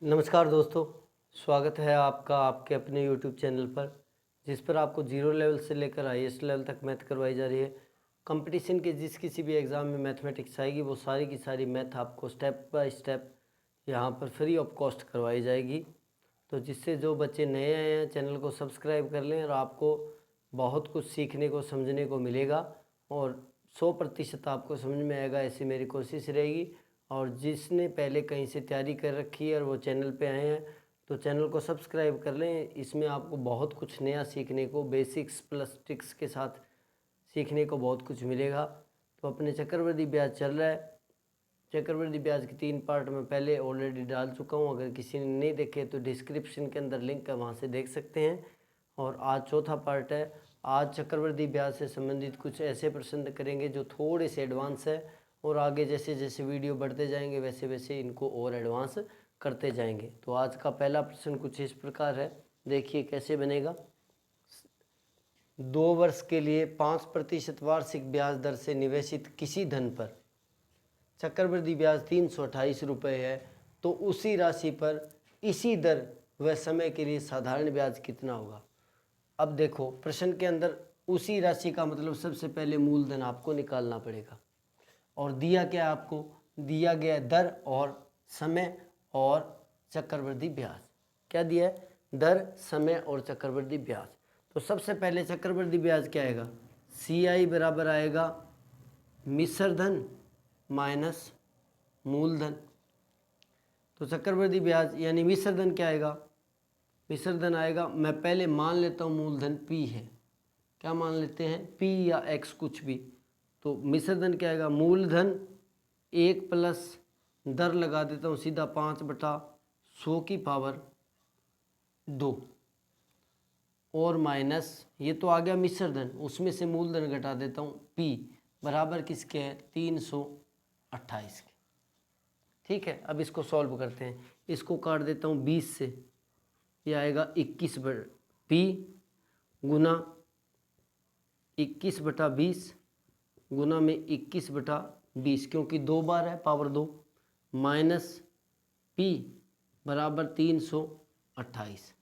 नमस्कार दोस्तों, स्वागत है आपका आपके अपने YouTube चैनल पर, जिस पर आपको जीरो लेवल से लेकर हाईएस्ट लेवल तक मैथ करवाई जा रही है। कंपटीशन के जिस किसी भी एग्ज़ाम में मैथमेटिक्स आएगी वो सारी की सारी मैथ आपको स्टेप बाय स्टेप यहाँ पर फ्री ऑफ कॉस्ट करवाई जाएगी। तो जिससे जो बच्चे नए आए हैं चैनल को सब्सक्राइब कर लें और आपको बहुत कुछ सीखने को समझने को मिलेगा और 100% आपको समझ में आएगा, ऐसी मेरी कोशिश रहेगी। और जिसने पहले कहीं से तैयारी कर रखी है और वो चैनल पे आए हैं तो चैनल को सब्सक्राइब कर लें। इसमें आपको बहुत कुछ नया सीखने को, बेसिक्स प्लस ट्रिक्स के साथ सीखने को बहुत कुछ मिलेगा। तो अपने चक्रवृद्धि ब्याज चल रहा है। चक्रवृद्धि ब्याज के 3 पार्ट में पहले ऑलरेडी डाल चुका हूँ, अगर किसी ने नहीं देखे तो डिस्क्रिप्शन के अंदर लिंक है, वहाँ से देख सकते हैं। और आज चौथा पार्ट है। आज चक्रवृद्धि ब्याज से संबंधित कुछ ऐसे प्रश्न करेंगे जो थोड़े से एडवांस है और आगे जैसे जैसे वीडियो बढ़ते जाएंगे वैसे वैसे इनको और एडवांस करते जाएंगे। तो आज का पहला प्रश्न कुछ इस प्रकार है, देखिए कैसे बनेगा। 2 वर्ष के लिए 5% वार्षिक ब्याज दर से निवेशित किसी धन पर चक्रवृद्धि ब्याज 328 रुपये है, तो उसी राशि पर इसी दर व समय के लिए साधारण ब्याज कितना होगा। अब देखो प्रश्न के अंदर उसी राशि का मतलब सबसे पहले मूलधन आपको निकालना पड़ेगा और दिया क्या है आपको, दिया गया है दर और समय और चक्रवृद्धि ब्याज। क्या दिया है, दर, समय और चक्रवृद्धि ब्याज। तो सबसे पहले चक्रवृद्धि ब्याज क्या आएगा, CI बराबर आएगा मिश्र धन माइनस मूलधन। तो चक्रवृद्धि ब्याज यानी मिश्र धन क्या आएगा, मिश्र धन आएगा, मैं पहले मान लेता हूँ मूलधन P है, क्या मान लेते हैं, P या X कुछ भी। तो मिश्र धन क्या आएगा, मूलधन 1 प्लस दर लगा देता हूँ सीधा 5/100 की पावर 2 और माइनस ये तो आ गया मिश्र धन, उसमें से मूलधन घटा देता हूँ P बराबर किसके है, 328 के। ठीक है, अब इसको सॉल्व करते हैं। इसको काट देता हूँ 20 से, ये आएगा 21/P गुना 21/20 गुना में 21/20, क्योंकि 2 बार है पावर 2, माइनस P बराबर 328।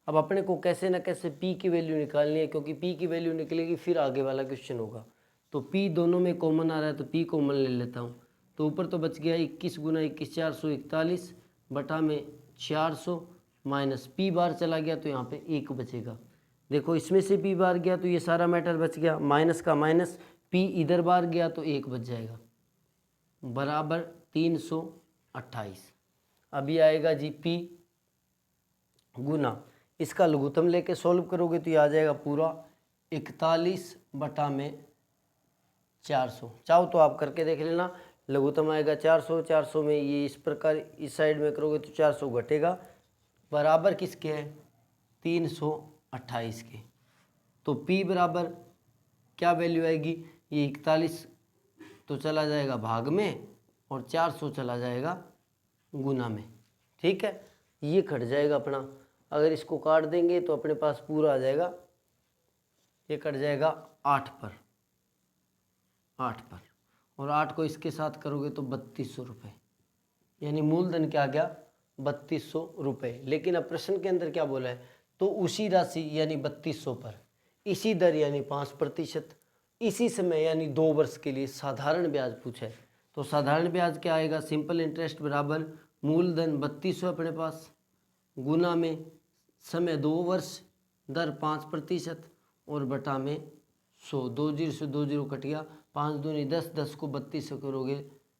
अब अपने को कैसे ना कैसे P की वैल्यू निकालनी है, क्योंकि P की वैल्यू निकलेगी फिर आगे वाला क्वेश्चन होगा। तो P दोनों में कॉमन आ रहा है तो P कॉमन ले लेता हूँ। तो ऊपर तो बच गया 21 गुना 21 441 बटा में 400 माइनस P बार चला गया तो यहाँ पे 1 बचेगा। देखो इसमें से P बार गया तो ये सारा मैटर बच गया, माइनस का माइनस, P इधर बार गया तो 1 बच जाएगा बराबर 328। अभी आएगा जी P गुना, इसका लघुत्तम लेके सॉल्व करोगे तो ये आ जाएगा पूरा 41 बटा में 400। चाहो तो आप करके देख लेना, लघुत्तम आएगा 400, 400 में ये इस प्रकार इस साइड में करोगे तो 400 घटेगा, बराबर किसके है, 328 के। तो P बराबर क्या वैल्यू आएगी, ये 41 तो चला जाएगा भाग में और 400 चला जाएगा गुना में। ठीक है, ये कट जाएगा अपना। अगर इसको काट देंगे तो अपने पास पूरा आ जाएगा, ये कट जाएगा 8 पर, 8 पर, और 8 को इसके साथ करोगे तो 3200 रुपये, यानी मूलधन क्या आ गया, 3200 रुपये। लेकिन अब प्रश्न के अंदर क्या बोला है, तो उसी राशि यानी 3200 पर इसी दर यानी 5%, इसी समय यानी 2 वर्ष के लिए साधारण ब्याज पूछा है। तो साधारण ब्याज क्या आएगा, सिंपल इंटरेस्ट बराबर मूलधन 3200 अपने पास गुना में समय 2 वर्ष, दर 5% और बटा में 100। 2 जीरो से 2 जीरो कट गया, 5 दूनी 10, 10 को 32 से करोगे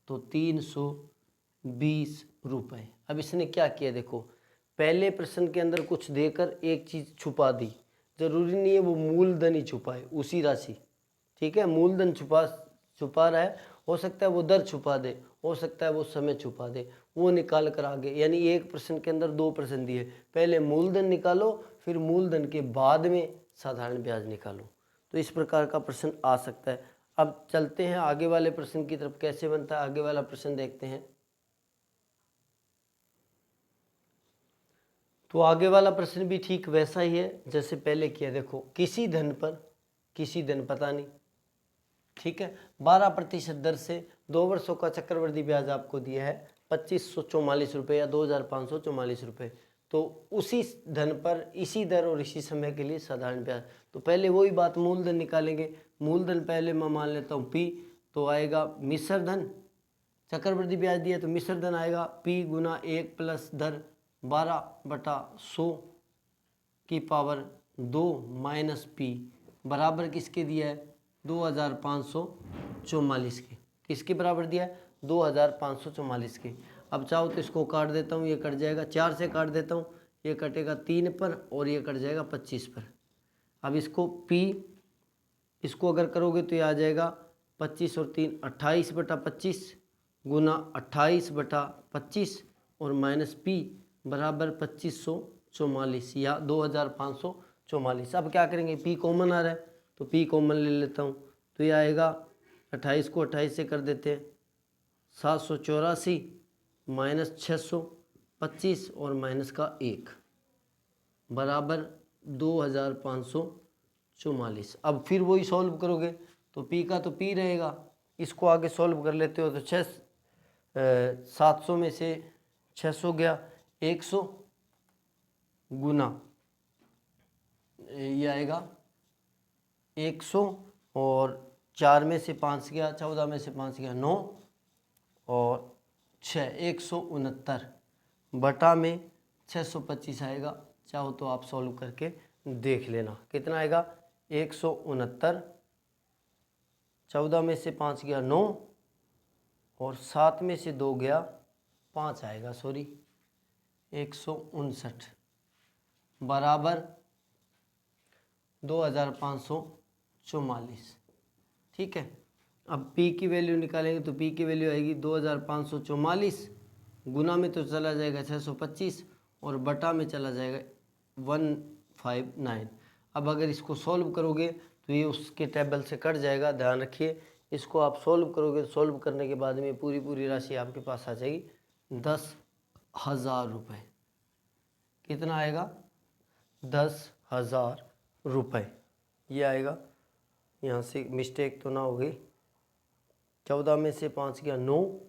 तो 320 रुपये। अब इसने क्या किया देखो, पहले प्रश्न के अंदर कुछ देकर एक चीज़ छुपा दी, जरूरी नहीं है वो मूलधन ही छुपाए उसी राशि। ठीक है, मूलधन छुपा रहा है, हो सकता है वो दर छुपा दे, हो सकता है वो समय छुपा दे, वो निकाल कर आगे। यानी एक प्रश्न के अंदर 2 प्रश्न दिए, पहले मूलधन निकालो फिर मूलधन के बाद में साधारण ब्याज निकालो। तो इस प्रकार का प्रश्न आ सकता है। अब चलते हैं आगे वाले प्रश्न की तरफ, कैसे बनता है आगे वाला प्रश्न देखते हैं। तो आगे वाला प्रश्न भी ठीक वैसा ही है जैसे पहले किया। देखो किसी धन पर, किसी धन पता नहीं, ठीक है। 12% दर से 2 वर्षों का चक्रवृद्धि ब्याज आपको दिया है 2544 रुपये या 2544 रुपये। तो उसी धन पर इसी दर और इसी समय के लिए साधारण ब्याज। तो पहले वही बात, मूलधन निकालेंगे। मूलधन पहले मैं मान लेता हूँ P, तो आएगा मिश्र धन। चक्रवृद्धि ब्याज दिया तो मिश्र धन आएगा P गुना 1 प्लस दर 12/100 की पावर 2 माइनस P बराबर किसके दिया है 2544 के। किसके बराबर दिया है 2544 के। अब चाहो तो इसको काट देता हूँ, ये कट जाएगा, 4 से काट देता हूँ, ये कटेगा 3 पर और ये कट जाएगा 25 पर। अब इसको P इसको अगर करोगे तो ये आ जाएगा 25 और 3 28/25 गुना 28/25 और माइनस P बराबर 2544 या 2544। अब क्या करेंगे, P कॉमन आ रहा है तो P कॉमन ले लेता हूँ, तो ये आएगा 28 को 28 से कर देते हैं 784 माइनस 625 और माइनस का 1 बराबर 2544। अब फिर वही सॉल्व करोगे तो P का तो P रहेगा, इसको आगे सॉल्व कर लेते हो तो 700 में से 600 गया 100 गुना ये आएगा 100 और 4 में से 5 गया 14 में से 5 गया 9 और 6 169 बटा में 625 आएगा। चाहो तो आप सॉल्व करके देख लेना कितना आएगा 169, 14 में से 5 गया 9 और 7 में से 2 गया 5 आएगा, सॉरी 159 बराबर 2544। ठीक है। अब P की वैल्यू निकालेंगे तो P की वैल्यू आएगी 2544 गुना में तो चला जाएगा 625 और बटा में चला जाएगा 159। अब अगर इसको सॉल्व करोगे तो ये उसके टेबल से कट जाएगा, ध्यान रखिए। इसको आप सॉल्व करोगे, सॉल्व करने के बाद में पूरी राशि आपके पास आ जाएगी 10,000 रुपये। कितना आएगा 10,000 रुपये ये आएगा। यहाँ से मिस्टेक तो ना हो गई, 14 में से 5 गया 9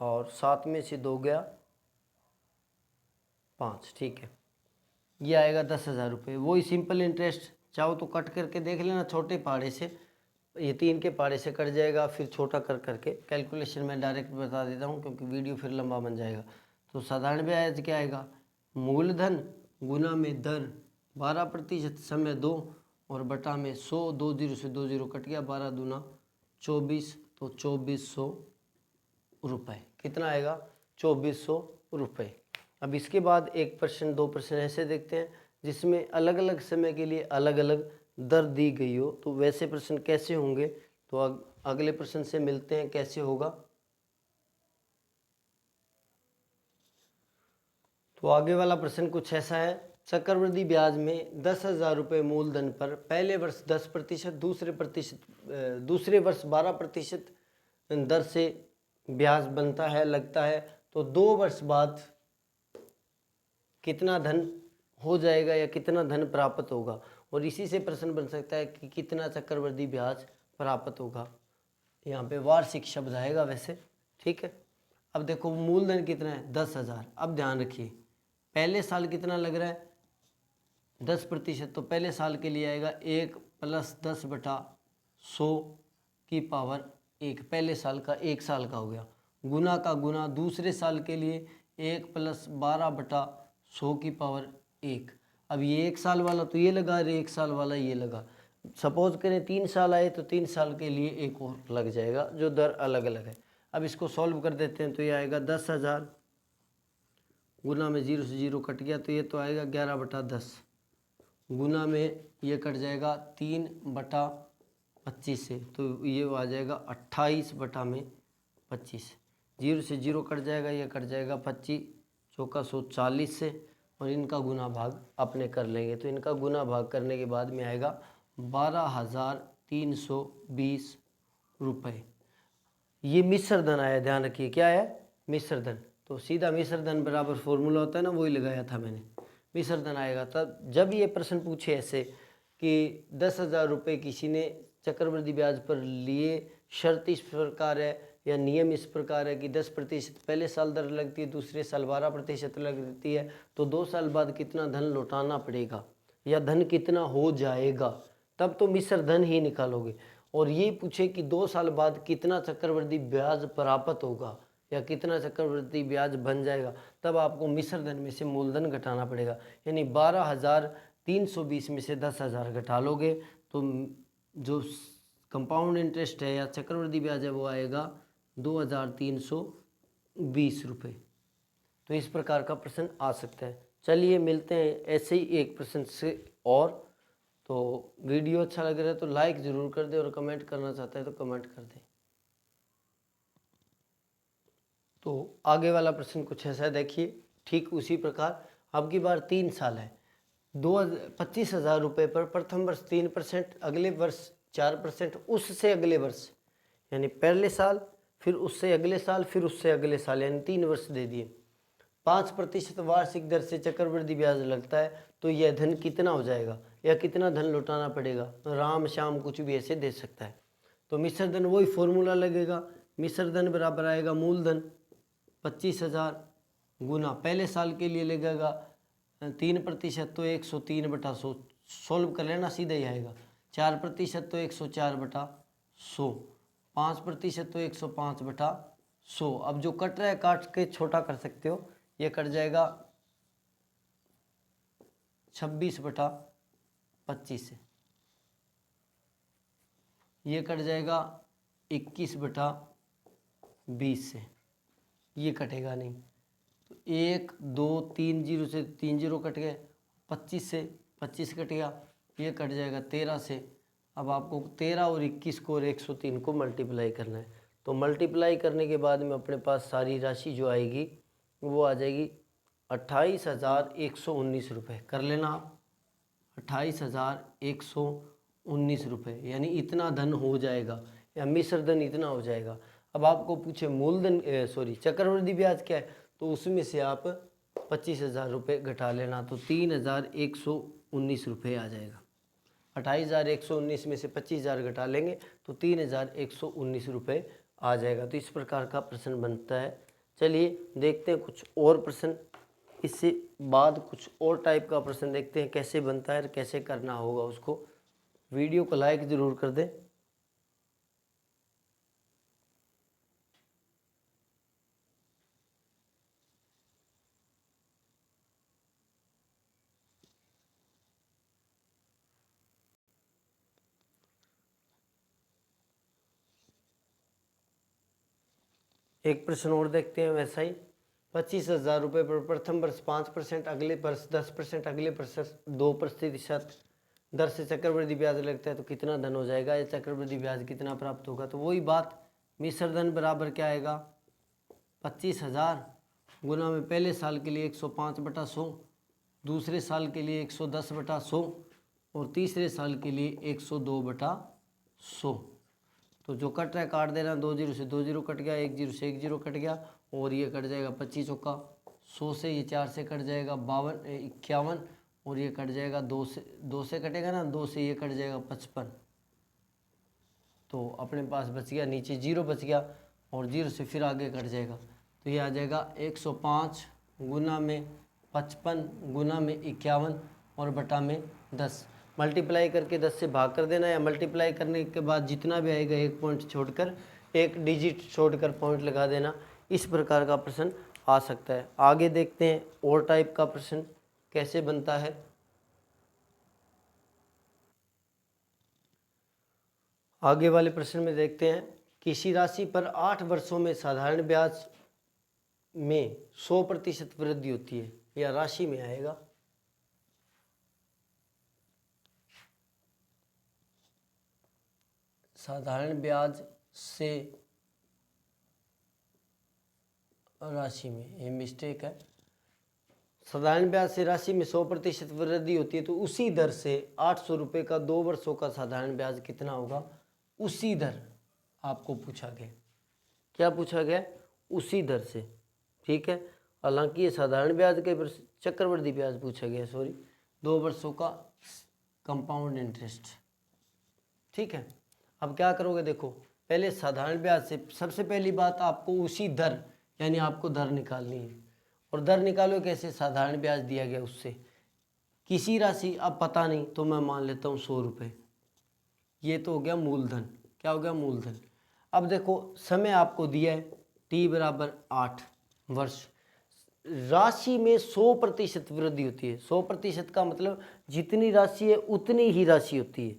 और 7 में से 2 गया 5। ठीक है, ये आएगा 10,000 रुपये। वही सिंपल इंटरेस्ट, चाहो तो कट करके देख लेना, छोटे पहाड़े से, ये 3 के पहाड़े से कट जाएगा, फिर छोटा कर करके कैलकुलेशन में डायरेक्ट बता देता हूँ क्योंकि वीडियो फिर लंबा बन जाएगा। तो साधारण ब्याज क्या आएगा, मूलधन गुना में दर 12% समय 2 और बटा में 100, 2 0 से 2 0 कट गया, 12 दूना 24 तो 2400 रुपये। कितना आएगा 2400 रुपये। अब इसके बाद 1%, 2% ऐसे देखते हैं जिसमें अलग अलग समय के लिए अलग अलग दर दी गई हो, तो वैसे प्रश्न कैसे होंगे। तो अगले प्रश्न से मिलते हैं कैसे होगा। तो आगे वाला प्रश्न कुछ ऐसा है, चक्रवृद्धि ब्याज में 10,000 रुपये मूलधन पर पहले वर्ष 10%, दूसरे वर्ष 12% दर से ब्याज बनता है लगता है, तो 2 वर्ष बाद कितना धन हो जाएगा या कितना धन प्राप्त होगा। और इसी से प्रश्न बन सकता है कि कितना चक्रवृद्धि ब्याज प्राप्त होगा। यहाँ पे वार्षिक शब्द आएगा वैसे। ठीक है, अब देखो मूलधन कितना है 10,000। अब ध्यान रखिए पहले साल कितना लग रहा है 10%, तो पहले साल के लिए आएगा 1 + 10/100 की पावर 1। पहले साल का 1 साल का हो गया, गुना का गुना दूसरे साल के लिए 1 + 12/100 की पावर 1। अब ये 1 साल वाला तो ये लगा, 1 साल वाला ये लगा। सपोज करें 3 साल आए तो 3 साल के लिए एक और लग जाएगा, जो दर अलग अलग है। अब इसको सॉल्व कर देते हैं तो ये आएगा 10,000 गुना में 0 से 0 कट गया तो ये तो आएगा 11/10 गुना में ये कट जाएगा 3/25 से, तो ये आ जाएगा 28/25। 0 से 0 कट जाएगा, ये कट जाएगा 25 चौका 140 से, और इनका गुना भाग अपने कर लेंगे। तो इनका गुना भाग करने के बाद में आएगा 12,320 रुपये। ये मिश्र धन आया, ध्यान रखिए क्या है मिश्र धन। तो सीधा मिश्र धन बराबर फॉर्मूला होता है ना, वही लगाया था मैंने। मिश्र धन आएगा तब जब ये प्रश्न पूछे ऐसे कि 10,000 रुपये किसी ने चक्रवृद्धि ब्याज पर लिए शर्त इस प्रकार है या नियम इस प्रकार है कि 10% पहले साल दर लगती है, दूसरे साल 12% लगती है, तो 2 साल बाद कितना धन लौटाना पड़ेगा या धन कितना हो जाएगा, तब तो मिश्र धन ही निकालोगे। और ये पूछे कि 2 साल बाद कितना चक्रवृद्धि ब्याज प्राप्त होगा या कितना चक्रवृद्धि ब्याज बन जाएगा, तब आपको मिश्र धन में से मूलधन घटाना पड़ेगा। यानी 12,320 में से 10,000 घटा लोगे तो जो कंपाउंड इंटरेस्ट है या चक्रवृद्धि ब्याज है वो आएगा 2,320 रुपये। तो इस प्रकार का प्रश्न आ सकता है। चलिए मिलते हैं ऐसे ही एक प्रश्न से और। तो वीडियो अच्छा लग रहा है तो लाइक ज़रूर कर दे और कमेंट करना चाहता है तो कमेंट कर दे। तो आगे वाला प्रश्न कुछ ऐसा देखिए, ठीक उसी प्रकार अब की बार 3 साल है, 25,000 रुपये पर प्रथम वर्ष 3%, अगले वर्ष 4%, उससे अगले वर्ष यानी पहले साल, फिर उससे अगले साल, फिर उससे अगले साल, यानी 3 वर्ष दे दिए। 5% वार्षिक दर से चक्रवृद्धि ब्याज लगता है, तो यह धन कितना हो जाएगा या कितना धन लौटाना पड़ेगा, राम श्याम कुछ भी ऐसे दे सकता है। तो मिश्र धन वही फॉर्मूला लगेगा, मिश्र धन बराबर आएगा मूलधन 25,000 गुना पहले साल के लिए लगेगा 3%, तो 103/100, सोल्व कर लेना सीधा ही आएगा। 4% तो 104/100, 5% तो 105/100। अब जो कट रहा है काट के छोटा कर सकते हो, ये कट जाएगा 26/25 से, ये कट जाएगा 21/20 से, ये कटेगा नहीं। तो 1 2 3 जीरो से 3 जीरो कट गए, 25 से 25 कट गया, ये कट जाएगा 13 से। अब आपको 13 और 21 को और 103 को मल्टीप्लाई करना है। तो मल्टीप्लाई करने के बाद में अपने पास सारी राशि जो आएगी वो आ जाएगी 28,119 रुपये। कर लेना आप, 28,119 रुपये, यानी इतना धन हो जाएगा या मिश्र धन इतना हो जाएगा। अब आपको पूछे मूलधन चक्रवृद्धि ब्याज क्या है, तो उसमें से आप 25,000 रुपये घटा लेना, तो 3,119 रुपये आ जाएगा। 28,119 में से 25,000 घटा लेंगे तो 3,119 रुपये आ जाएगा। तो इस प्रकार का प्रश्न बनता है। चलिए देखते हैं कुछ और प्रश्न, इससे बाद कुछ और टाइप का प्रश्न देखते हैं कैसे बनता है और कैसे करना होगा उसको। वीडियो को लाइक ज़रूर कर दें। एक प्रश्न और देखते हैं वैसा ही। 25,000 रुपये पर प्रथम वर्ष 5%, अगले वर्ष 10%, अगले वर्ष 2% दर से चक्रवृद्धि ब्याज लगता है, तो कितना धन हो जाएगा या चक्रवृद्धि ब्याज कितना प्राप्त होगा। तो वही बात, मिश्र धन बराबर क्या आएगा, 25,000 गुना में पहले साल के लिए 105/100, दूसरे साल के लिए 110/100 और तीसरे साल के लिए 102/100। तो जो कट रहा है काट देना, 2 जीरो से 2 जीरो कट गया, 1 जीरो से 1 जीरो कट गया और ये कट जाएगा 25 चौका 100 से, ये 4 से कट जाएगा 51 और ये कट जाएगा 2 से कटेगा ना, 2 से ये कट जाएगा 55। तो अपने पास बच गया, नीचे 0 बच गया और 0 से फिर आगे कट जाएगा। तो ये आ जाएगा 105 गुना में 55 गुना में 51 और बटा में 10। मल्टीप्लाई करके 10 से भाग कर देना, या मल्टीप्लाई करने के बाद जितना भी आएगा एक पॉइंट छोड़कर, एक डिजिट छोड़कर पॉइंट लगा देना। इस प्रकार का प्रश्न आ सकता है। आगे देखते हैं और टाइप का प्रश्न कैसे बनता है। आगे वाले प्रश्न में देखते हैं, किसी राशि पर 8 वर्षों में साधारण ब्याज में 100% वृद्धि होती है, या राशि में आएगा। साधारण ब्याज से राशि में, ये मिस्टेक है। साधारण ब्याज से राशि में 100% वृद्धि होती है, तो उसी दर से 800 रुपये का 2 वर्षों का साधारण ब्याज कितना होगा, उसी दर आपको पूछा गया। क्या पूछा गया, उसी दर से। ठीक है, हालांकि ये साधारण ब्याज के चक्रवृद्धि ब्याज पूछा गया, 2 वर्षों का कंपाउंड इंटरेस्ट। ठीक है, अब क्या करोगे, देखो पहले साधारण ब्याज से सबसे पहली बात आपको उसी दर यानी आपको दर निकालनी है। और दर निकालो कैसे, साधारण ब्याज दिया गया उससे किसी राशि, अब पता नहीं तो मैं मान लेता हूँ 100 रुपये। ये तो हो गया मूलधन। क्या हो गया, मूलधन। अब देखो समय आपको दिया है t बराबर 8 वर्ष। राशि में 100% वृद्धि होती है। 100% का मतलब जितनी राशि है उतनी ही राशि होती है।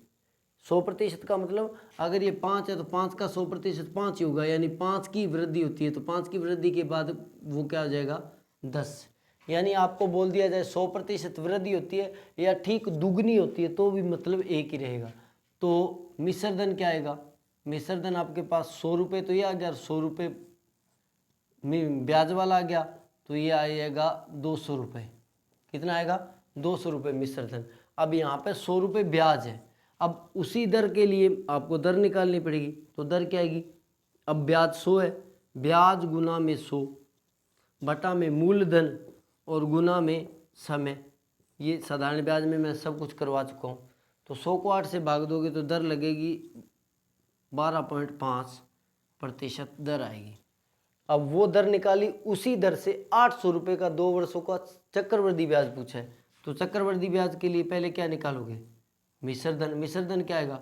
100% का मतलब अगर ये 5 है तो 5 का 100% 5 ही होगा, यानी 5 की वृद्धि होती है। तो 5 की वृद्धि के बाद वो क्या हो जाएगा, 10। यानी आपको बोल दिया जाए 100% वृद्धि होती है या ठीक दुगनी होती है तो भी मतलब एक ही रहेगा। तो मिश्र धन क्या आएगा, मिश्र धन आपके पास 100 रुपये तो ये आ गया, 100 रुपये ब्याज वाला आ गया तो ये आएगा 200 रुपये। कितना आएगा, 200 रुपये मिश्र धन। अब यहाँ पे 100 रुपये ब्याज है। अब उसी दर के लिए आपको दर निकालनी पड़ेगी। तो दर क्या आएगी, अब ब्याज 100 है, ब्याज गुना में 100 बटा में मूलधन और गुना में समय। ये साधारण ब्याज में मैं सब कुछ करवा चुका हूँ। तो 100 को 8 से भाग दोगे तो दर लगेगी 12.5% दर आएगी। अब वो दर निकाली, उसी दर से 800 रुपये का 2 वर्षों का चक्रवृद्धि ब्याज पूछा है। तो चक्रवृद्धि ब्याज के लिए पहले क्या निकालोगे, मिश्र धन। मिश्र धन क्या आएगा,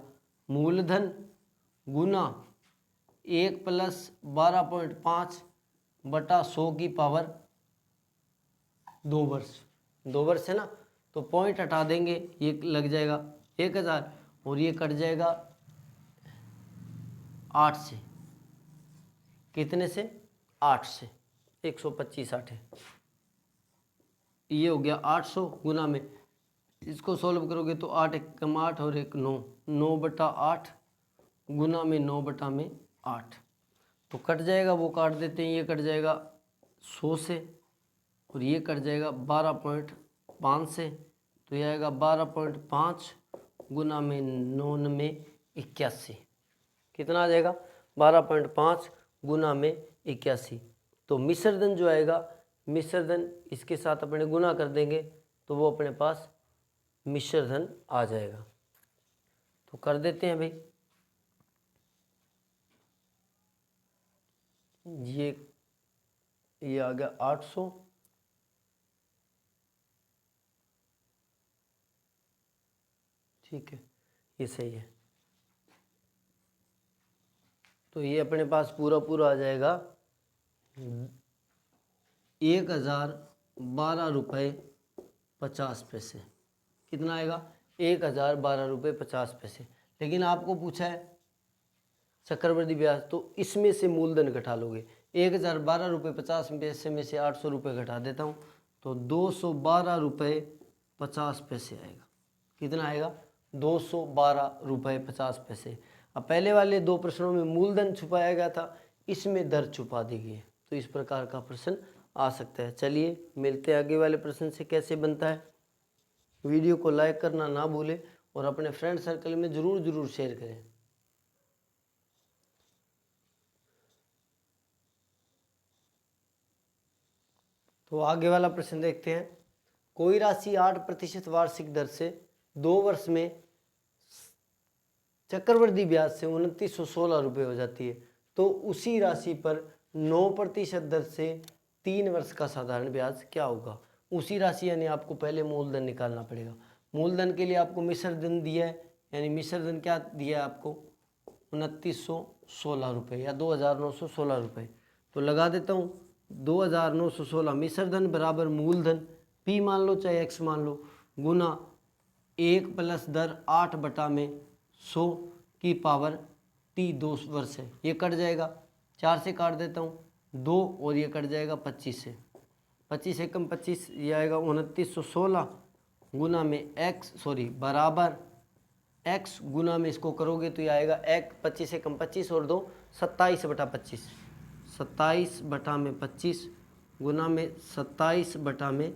मूलधन गुना 1 + 12.5 बटा 100 की पावर 2 वर्ष। 2 वर्ष है ना, तो पॉइंट हटा देंगे, ये लग जाएगा 1000 और ये कट जाएगा 8 से। कितने से, 8 से। 125 8 है, ये हो गया 800 गुना में। इसको सॉल्व करोगे तो 8 × 1 = 8 और 1 9, 9 बटा 8 गुना में 9 बटा में 8। तो कट जाएगा, वो काट देते हैं, ये कट जाएगा 100 से और ये कट जाएगा 12.5 से। तो ये आएगा 12.5 गुना में 9 में 81। कितना आ जाएगा, 12.5 गुना में 81। तो मिश्र धन जो आएगा, मिश्र धन इसके साथ अपने गुना कर देंगे तो वो अपने पास मिश्र धन आ जाएगा। तो कर देते हैं भाई, ये आ गया 800 ठीक है, ये सही है। तो ये अपने पास पूरा पूरा आ जाएगा 1012 रुपये 50 पैसे। कितना आएगा, 1012 रुपये 50 पैसे। लेकिन आपको पूछा है चक्रवृद्धि ब्याज, तो इसमें से मूलधन घटा लोगे। 1012 रुपये 50 पैसे में से 800 रुपये घटा देता हूँ तो 212 रुपये 50 पैसे आएगा। कितना आएगा, 212 रुपये 50 पैसे। अब पहले वाले 2 प्रश्नों में मूलधन छुपाया गया था, इसमें दर छुपा दी गई है। तो इस प्रकार का प्रश्न आ सकता है। चलिए मिलते हैं आगे वाले प्रश्न से कैसे बनता है। वीडियो को लाइक करना ना भूलें और अपने फ्रेंड सर्कल में ज़रूर शेयर करें। तो आगे वाला प्रश्न देखते हैं। कोई राशि 8% वार्षिक दर से 2 वर्ष में चक्रवृद्धि ब्याज से 2916 रुपये हो जाती है, तो उसी राशि पर 9% दर से 3 वर्ष का साधारण ब्याज क्या होगा। उसी राशि यानी आपको पहले मूलधन निकालना पड़ेगा। मूलधन के लिए आपको मिश्र धन दिया है, यानी मिश्र धन क्या दिया है आपको, 2916 रुपये या 2916 रुपये। तो लगा देता हूँ 2916 मिश्र धन बराबर मूलधन P मान लो चाहे X मान लो, गुना 1 + दर 8 बटा में 100 की पावर T 2 वर्ष है। ये कट जाएगा, 4 से काट देता हूँ 2 और ये कट जाएगा 25 से। 25 एकम 25, ये आएगा 2916 गुना में बराबर x गुना में इसको करोगे तो ये आएगा 25 एकम 25 और 2 27 बटा 25, 27 बटा में 25 गुना में 27 बटा में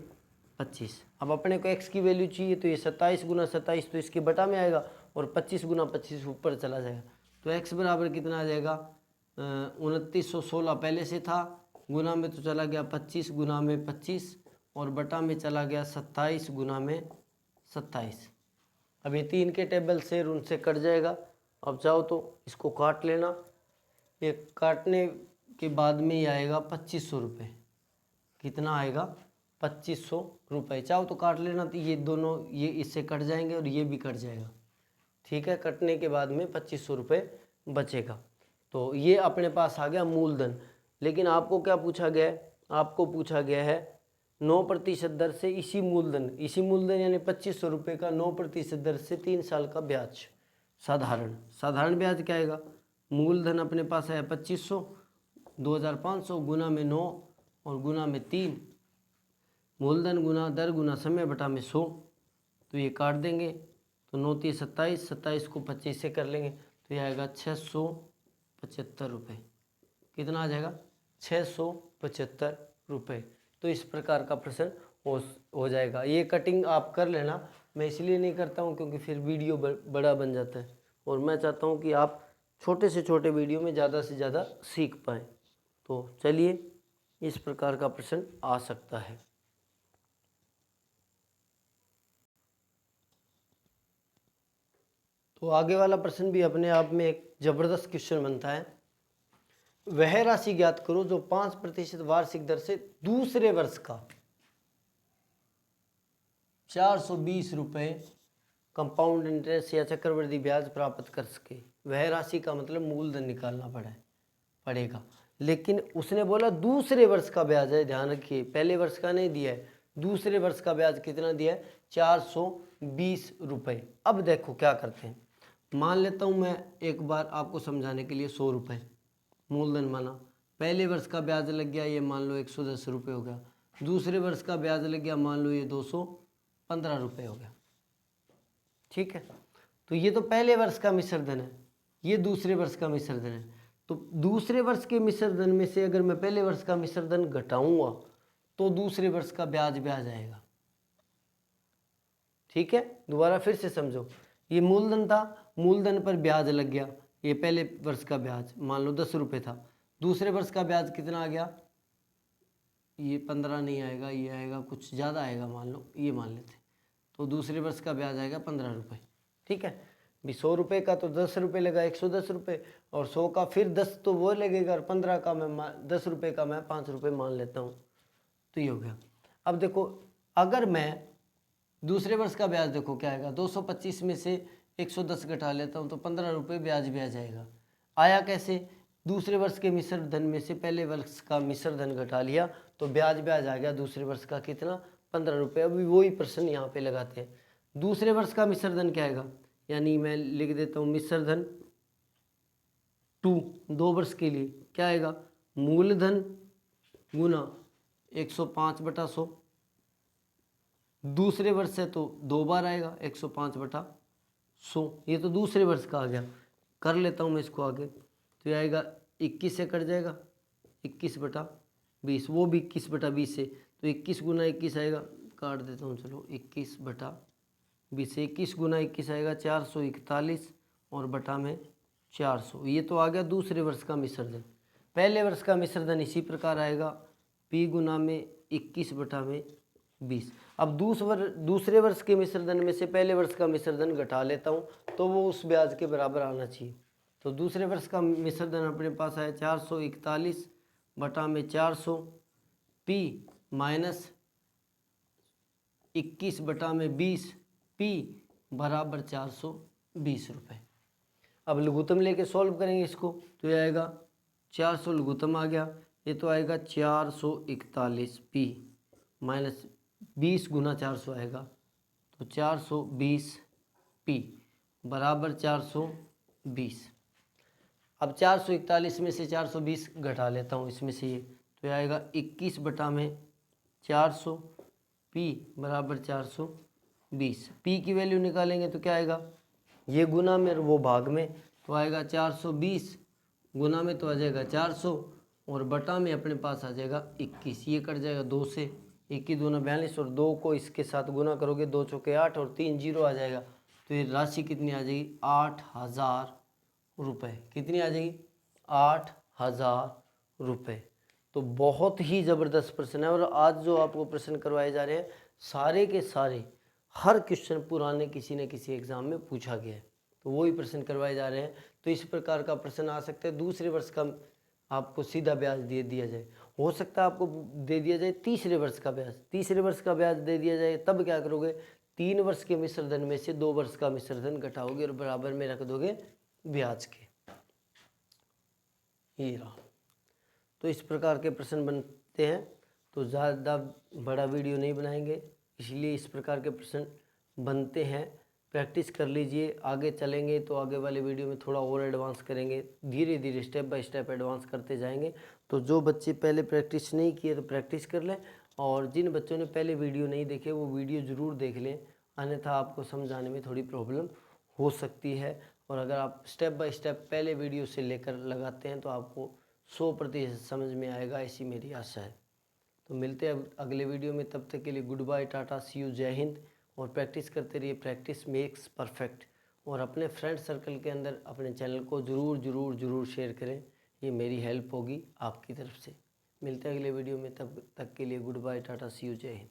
25। अब अपने को x की वैल्यू चाहिए तो ये 27 गुना 27 तो इसके बटा में आएगा और 25 गुना 25 ऊपर चला जाएगा। तो x बराबर कितना आ जाएगा, 2916 पहले से था, गुना में तो चला गया 25 गुना में 25 और बटा में चला गया 27 गुना में 27। अब ये 3 के टेबल से उनसे कट जाएगा अब चाहो तो इसको काट लेना, ये काटने के बाद में ये आएगा 2500 रुपये। कितना आएगा? 2500 रुपये। चाहो तो काट लेना, तो ये दोनों ये इससे कट जाएंगे और ये भी कट जाएगा। ठीक है, कटने के बाद में 2500 रुपये बचेगा। तो ये अपने पास आ गया मूलधन। लेकिन आपको क्या पूछा गया है? आपको पूछा गया है 9% दर से इसी मूलधन यानी 2500 रुपये का 9% दर से 3 साल का ब्याज। साधारण ब्याज क्या आएगा? मूलधन अपने पास है 2500, 2500 गुना में 9 और गुना में 3, मूलधन गुना दर गुना समय बटा में 100। तो ये काट देंगे, तो 9 3 27, 27 को 25 से कर लेंगे तो ये आएगा 675 रुपये। कितना आ जाएगा? 675 रुपये। तो इस प्रकार का प्रश्न हो जाएगा। ये कटिंग आप कर लेना, मैं इसलिए नहीं करता हूँ क्योंकि फिर वीडियो बड़ा बन जाता है और मैं चाहता हूँ कि आप छोटे से छोटे वीडियो में ज़्यादा से ज़्यादा सीख पाएँ। तो चलिए, इस प्रकार का प्रश्न आ सकता है। तो आगे वाला प्रश्न भी अपने आप में एक जबरदस्त क्वेश्चन बनता है। वह राशि ज्ञात करो जो 5% वार्षिक दर से दूसरे वर्ष का 420 रुपये कंपाउंड इंटरेस्ट या चक्रवृद्धि ब्याज प्राप्त कर सके। वह राशि का मतलब मूलधन निकालना पड़ेगा। लेकिन उसने बोला दूसरे वर्ष का ब्याज है, ध्यान रखिए, पहले वर्ष का नहीं दिया है, दूसरे वर्ष का ब्याज कितना दिया है? 420 रुपये। अब देखो क्या करते हैं, मान लेता हूँ मैं एक बार आपको समझाने के लिए 100 रुपये मूलधन माना, पहले वर्ष का ब्याज लग गया ये मान लो 110 रुपये हो गया, दूसरे वर्ष का ब्याज लग गया मान लो ये 215 रुपये हो गया। ठीक है, तो ये तो पहले वर्ष का मिश्र धन है, ये दूसरे वर्ष का मिश्र धन है। तो दूसरे वर्ष के मिश्र धन में से अगर मैं पहले वर्ष का मिश्र धन घटाऊंगा तो दूसरे वर्ष का ब्याज आएगा। ठीक है, दोबारा फिर से समझो, ये मूलधन था, मूलधन पर ब्याज लग गया, ये पहले वर्ष का ब्याज मान लो 10 रुपये था, दूसरे वर्ष का ब्याज कितना आ गया? ये 15 नहीं आएगा, ये आएगा कुछ ज़्यादा आएगा, मान लो ये मान लेते, तो दूसरे वर्ष का ब्याज आएगा 15 रुपये। ठीक है, भी 100 रुपये का तो 10 रुपये लगा 110 रुपये, और 100 का फिर 10 तो वो लगेगा, और 15 का मैं 10 रुपये का मैं 5 रुपये मान लेता हूँ, तो ये हो गया। अब देखो, अगर मैं दूसरे वर्ष का ब्याज देखो क्या आएगा, 225 में से 110 घटा लेता हूँ तो 15 रुपये ब्याज आएगा। आया कैसे? दूसरे वर्ष के मिश्र धन में से पहले वर्ष का मिश्र धन घटा लिया तो ब्याज आ गया दूसरे वर्ष का कितना? 15 रुपये। अभी वही प्रश्न यहाँ पे लगाते हैं, दूसरे वर्ष का मिश्र धन क्या आएगा, यानी मैं लिख देता हूँ मिश्र धन 2 वर्ष के लिए क्या आएगा? मूलधन गुना 105/100, दूसरे वर्ष से तो 2 बार आएगा 105/100, ये तो दूसरे वर्ष का आ गया। कर लेता हूँ मैं इसको आगे, तो ये आएगा 21 से कट जाएगा 21/20, वो भी 21/20 से, तो 21 गुना 21 आएगा, काट देता हूँ चलो, 21/20 से 21 गुना 21 आएगा 441 और बटा में 400, ये तो आ गया दूसरे वर्ष का मिश्र धन। पहले वर्ष का मिश्र धन इसी प्रकार आएगा P गुना में 21/20। अब दूसरे वर्ष के मिश्र धन में से पहले वर्ष का मिश्र धन घटा लेता हूँ तो वो उस ब्याज के बराबर आना चाहिए। तो दूसरे वर्ष का मिश्र धन अपने पास आया 441 बटा में 400, P माइनस 21 बटा में 20, P बराबर 420 रुपये। अब लघुत्तम लेके सॉल्व करेंगे इसको, तो ये आएगा 400 लघुत्तम आ गया, ये तो आएगा 441 P माइनस 20 गुना 400 आएगा, तो 420 P बराबर 420। अब 441 में से 420 घटा लेता हूँ इसमें से ये, तो ये आएगा 21 बटा में 400, P बराबर 420। P की वैल्यू निकालेंगे तो क्या आएगा, ये गुना में वो भाग में, तो आएगा 420, गुना में तो आ जाएगा 400 और बटा में अपने पास आ जाएगा 21, ये कट जाएगा 2 से, 21 दूना 42 और 2 को इसके साथ गुना करोगे 2 चौके 8 और 3 जीरो आ जाएगा, तो ये राशि कितनी आ जाएगी 8000 रुपये। कितनी आ जाएगी 8000 रुपये। तो बहुत ही ज़बरदस्त प्रश्न है, और आज जो आपको प्रश्न करवाए जा रहे हैं सारे के सारे हर क्वेश्चन पुराने किसी न किसी एग्ज़ाम में पूछा गया है। तो वही प्रश्न करवाए जा रहे हैं। तो इस प्रकार का प्रश्न आ सकता है। दूसरे वर्ष का आपको सीधा ब्याज दे दिया जाए, हो सकता है आपको दे दिया जाए तीसरे वर्ष का ब्याज। तीसरे वर्ष का ब्याज दे दिया जाए, तब क्या करोगे, 3 वर्ष के मिश्र धन में से 2 वर्ष का मिश्र धन घटाओगे और बराबर में रख दोगे ब्याज के। ये रहा। तो इस प्रकार के प्रश्न बनते हैं। तो ज़्यादा बड़ा वीडियो नहीं बनाएंगे, इसलिए इस प्रकार के प्रश्न बनते हैं। प्रैक्टिस कर लीजिए, आगे चलेंगे तो आगे वाले वीडियो में थोड़ा और एडवांस करेंगे, धीरे धीरे स्टेप बाय स्टेप एडवांस करते जाएंगे। तो जो बच्चे पहले प्रैक्टिस नहीं किए तो प्रैक्टिस कर लें, और जिन बच्चों ने पहले वीडियो नहीं देखे वो वीडियो ज़रूर देख लें, अन्यथा आपको समझाने में थोड़ी प्रॉब्लम हो सकती है। और अगर आप स्टेप बाय स्टेप पहले वीडियो से लेकर लगाते हैं तो आपको 100% समझ में आएगा, ऐसी मेरी आशा है। तो मिलते हैं अगले वीडियो में, तब तक के लिए goodbye, tata, see you, जय हिंद। और प्रैक्टिस करते रहिए, प्रैक्टिस मेक्स परफेक्ट। और अपने फ्रेंड सर्कल के अंदर अपने चैनल को ज़रूर ज़रूर ज़रूर शेयर करें, ये मेरी हेल्प होगी आपकी तरफ से। मिलते हैं अगले वीडियो में, तब तक के लिए goodbye, tata, see you, जय हिंद।